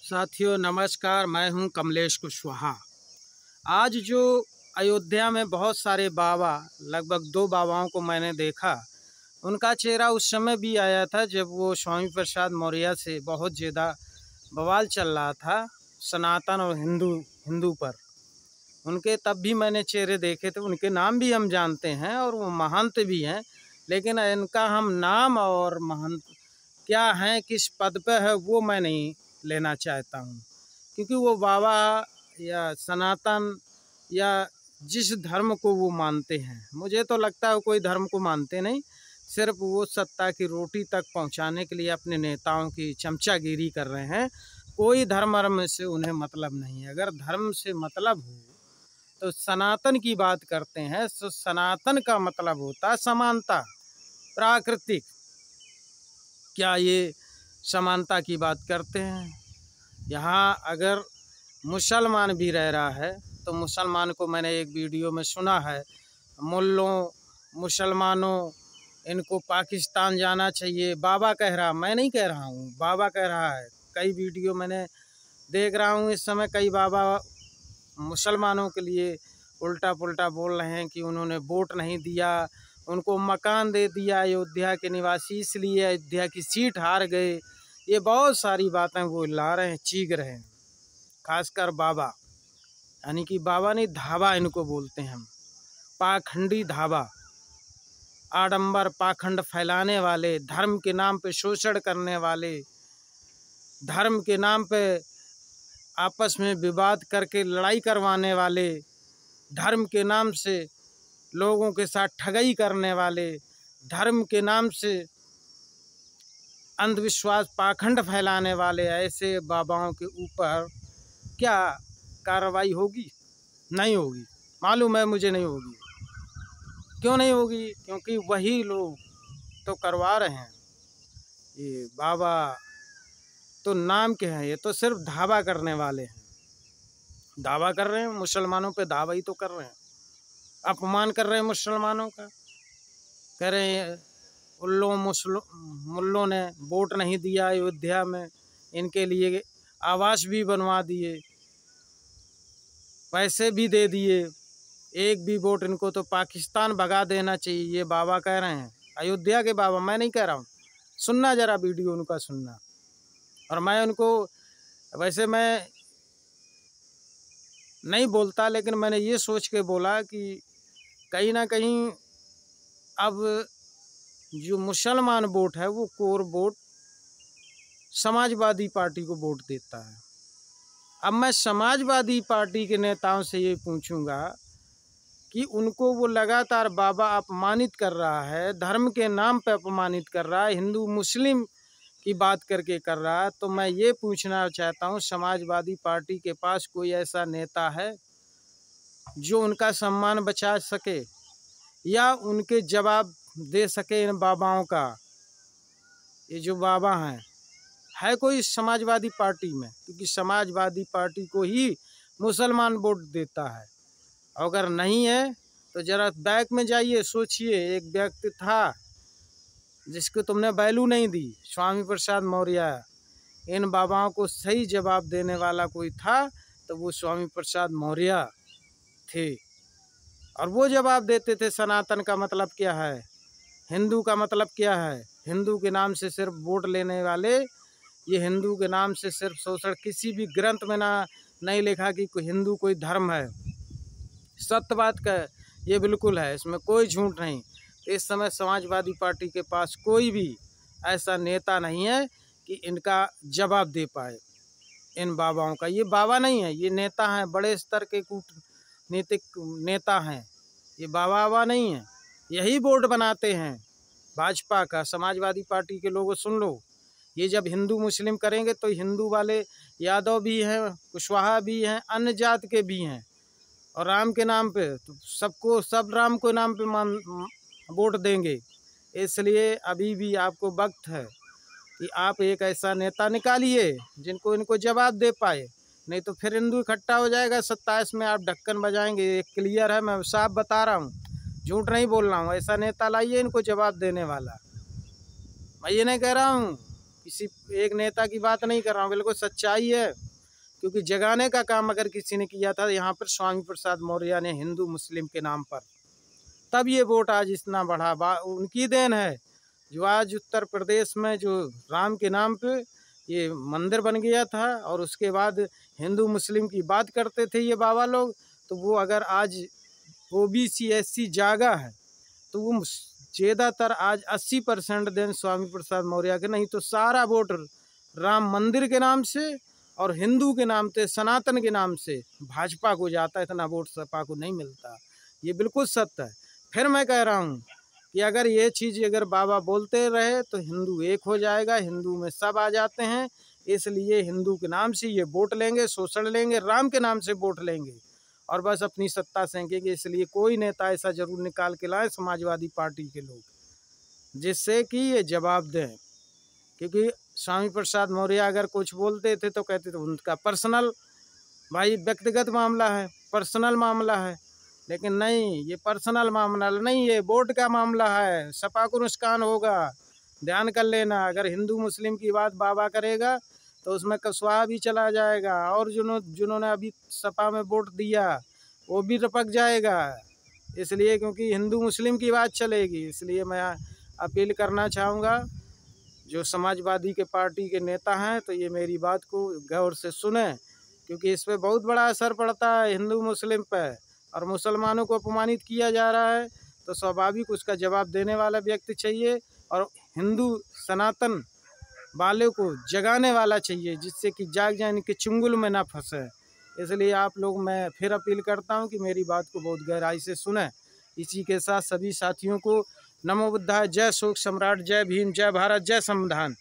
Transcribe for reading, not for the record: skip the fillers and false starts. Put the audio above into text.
साथियों नमस्कार, मैं हूं कमलेश कुशवाहा। आज जो अयोध्या में बहुत सारे बाबा, लगभग 2 बाबाओं को मैंने देखा। उनका चेहरा उस समय भी आया था जब वो स्वामी प्रसाद मौर्य से बहुत ज़्यादा बवाल चल रहा था सनातन और हिंदू पर। उनके तब भी मैंने चेहरे देखे थे। उनके नाम भी हम जानते हैं और वो महंत भी हैं, लेकिन इनका हम नाम और महंत क्या हैं, किस पद पे है, वो मैं नहीं लेना चाहता हूँ, क्योंकि वो बाबा या सनातन या जिस धर्म को वो मानते हैं, मुझे तो लगता है वो कोई धर्म को मानते नहीं, सिर्फ वो सत्ता की रोटी तक पहुंचाने के लिए अपने नेताओं की चमचागिरी कर रहे हैं। कोई धर्म से उन्हें मतलब नहीं है। अगर धर्म से मतलब हो तो सनातन की बात करते हैं। तो सनातन का मतलब होता है समानता, प्राकृतिक। क्या ये समानता की बात करते हैं? यहाँ अगर मुसलमान भी रह रहा है तो मुसलमान को मैंने एक वीडियो में सुना है, मुल्लों मुसलमानों इनको पाकिस्तान जाना चाहिए। बाबा कह रहा, मैं नहीं कह रहा हूँ, बाबा कह रहा है। कई वीडियो मैंने देख रहा हूँ इस समय, कई बाबा मुसलमानों के लिए उल्टा पुल्टा बोल रहे हैं कि उन्होंने वोट नहीं दिया, उनको मकान दे दिया अयोध्या के निवासी, इसलिए अयोध्या की सीट हार गए। ये बहुत सारी बातें वो ला रहे हैं, चीख रहे हैं। खासकर बाबा, यानी कि बाबा नहीं, धावा इनको बोलते हैं हम, पाखंडी धावा, आडंबर पाखंड फैलाने वाले, धर्म के नाम पे शोषण करने वाले, धर्म के नाम पे आपस में विवाद करके लड़ाई करवाने वाले, धर्म के नाम से लोगों के साथ ठगी करने वाले, धर्म के नाम से अंधविश्वास पाखंड फैलाने वाले ऐसे बाबाओं के ऊपर क्या कार्रवाई होगी? नहीं होगी। मालूम है मुझे नहीं होगी। क्यों नहीं होगी? क्योंकि वही लोग तो करवा रहे हैं। ये बाबा तो नाम के हैं, ये तो सिर्फ धावा करने वाले हैं। दावा कर रहे हैं मुसलमानों पे, दावा ही तो कर रहे हैं, अपमान कर रहे हैं मुसलमानों का। कह रहे हैं मुल्लों ने वोट नहीं दिया अयोध्या में, इनके लिए आवास भी बनवा दिए, पैसे भी दे दिए, एक भी वोट इनको तो पाकिस्तान भगा देना चाहिए, ये बाबा कह रहे हैं। अयोध्या के बाबा, मैं नहीं कह रहा हूँ। सुनना जरा वीडियो उनका, सुनना। और मैं उनको, वैसे मैं नहीं बोलता, लेकिन मैंने ये सोच के बोला कि कहीं ना कहीं अब जो मुसलमान वोट है वो कोर वोट समाजवादी पार्टी को वोट देता है। अब मैं समाजवादी पार्टी के नेताओं से ये पूछूंगा कि उनको वो लगातार बाबा अपमानित कर रहा है, धर्म के नाम पे अपमानित कर रहा है, हिंदू मुस्लिम की बात करके कर रहा है, तो मैं ये पूछना चाहता हूँ, समाजवादी पार्टी के पास कोई ऐसा नेता है जो उनका सम्मान बचा सके या उनके जवाब दे सके इन बाबाओं का? ये जो बाबा हैं, है कोई समाजवादी पार्टी में? क्योंकि समाजवादी पार्टी को ही मुसलमान वोट देता है। अगर नहीं है तो जरा बैक में जाइए, सोचिए। एक व्यक्ति था जिसको तुमने वैल्यू नहीं दी, स्वामी प्रसाद मौर्य। इन बाबाओं को सही जवाब देने वाला कोई था तो वो स्वामी प्रसाद मौर्य थे, और वो जवाब देते थे सनातन का मतलब क्या है, हिंदू का मतलब क्या है। हिंदू के नाम से सिर्फ वोट लेने वाले, ये हिंदू के नाम से सिर्फ शोषण, किसी भी ग्रंथ में नहीं लिखा कि कोई हिंदू कोई धर्म है। सत्य बात का ये बिल्कुल है, इसमें कोई झूठ नहीं। इस समय समाजवादी पार्टी के पास कोई भी ऐसा नेता नहीं है कि इनका जवाब दे पाए, इन बाबाओं का। ये बाबा नहीं है, ये नेता हैं, बड़े स्तर के कूटनीतिक नेता हैं। ये बाबा नहीं है। यही बोर्ड बनाते हैं भाजपा का। समाजवादी पार्टी के लोगों सुन लो, ये जब हिंदू मुस्लिम करेंगे तो हिंदू वाले यादव भी हैं, कुशवाहा भी हैं, अन्य जात के भी हैं, और राम के नाम पे तो सबको, सब राम को नाम पे वोट देंगे। इसलिए अभी भी आपको वक्त है कि आप एक ऐसा नेता निकालिए जिनको इनको जवाब दे पाए, नहीं तो फिर हिंदू इकट्ठा हो जाएगा 27 में, आप ढक्कन बजाएंगे। ये क्लियर है, मैं साफ बता रहा हूँ, झूठ नहीं बोल रहा हूँ। ऐसा नेता लाइए इनको जवाब देने वाला। मैं ये नहीं कह रहा हूँ किसी एक नेता की बात नहीं कर रहा हूँ, बिल्कुल सच्चाई है। क्योंकि जगाने का काम अगर किसी ने किया था यहाँ पर स्वामी प्रसाद मौर्य ने हिंदू मुस्लिम के नाम पर, तब ये वोट आज इतना बढ़ा। उनकी देन है जो आज उत्तर प्रदेश में जो राम के नाम पे ये मंदिर बन गया था, और उसके बाद हिंदू मुस्लिम की बात करते थे ये बाबा लोग, तो वो अगर आज ओबीसी SC जागा है तो वो ज़्यादातर आज 80% देन स्वामी प्रसाद मौर्य के, नहीं तो सारा वोट राम मंदिर के नाम से और हिंदू के नाम से, सनातन के नाम से भाजपा को जाता है। इतना वोट सपा को नहीं मिलता, ये बिल्कुल सत्य है। फिर मैं कह रहा हूँ कि अगर ये चीज़ अगर बाबा बोलते रहे तो हिंदू एक हो जाएगा, हिंदू में सब आ जाते हैं। इसलिए हिंदू के नाम से ये वोट लेंगे, शोषण लेंगे, राम के नाम से वोट लेंगे और बस अपनी सत्ता सेंकेंगे। इसलिए कोई नेता ऐसा जरूर निकाल के लाए समाजवादी पार्टी के लोग, जिससे कि ये जवाब दें। क्योंकि स्वामी प्रसाद मौर्य अगर कुछ बोलते थे तो कहते थे उनका पर्सनल, भाई व्यक्तिगत मामला है, पर्सनल मामला है। लेकिन नहीं, ये पर्सनल मामला नहीं, ये वोट का मामला है, सपा को नुकसान होगा, ध्यान कर लेना। अगर हिंदू मुस्लिम की बात बाबा करेगा तो उसमें कुशवाहा भी चला जाएगा, और जिन्होंने अभी सपा में वोट दिया वो भी रपक जाएगा। इसलिए क्योंकि हिंदू मुस्लिम की बात चलेगी, इसलिए मैं अपील करना चाहूँगा जो समाजवादी के पार्टी के नेता हैं तो ये मेरी बात को गौर से सुने, क्योंकि इस पर बहुत बड़ा असर पड़ता है हिंदू मुस्लिम पर, और मुसलमानों को अपमानित किया जा रहा है। तो स्वाभाविक उसका जवाब देने वाला व्यक्ति चाहिए, और हिंदू सनातन वाले को जगाने वाला चाहिए, जिससे कि जाग जाए, इनके चुंगल में ना फंसे। इसलिए आप लोग, मैं फिर अपील करता हूं कि मेरी बात को बहुत गहराई से सुने। इसी के साथ सभी साथियों को नमो बुद्धाय, जय शोक सम्राट, जय भीम, जय भारत, जय संविधान।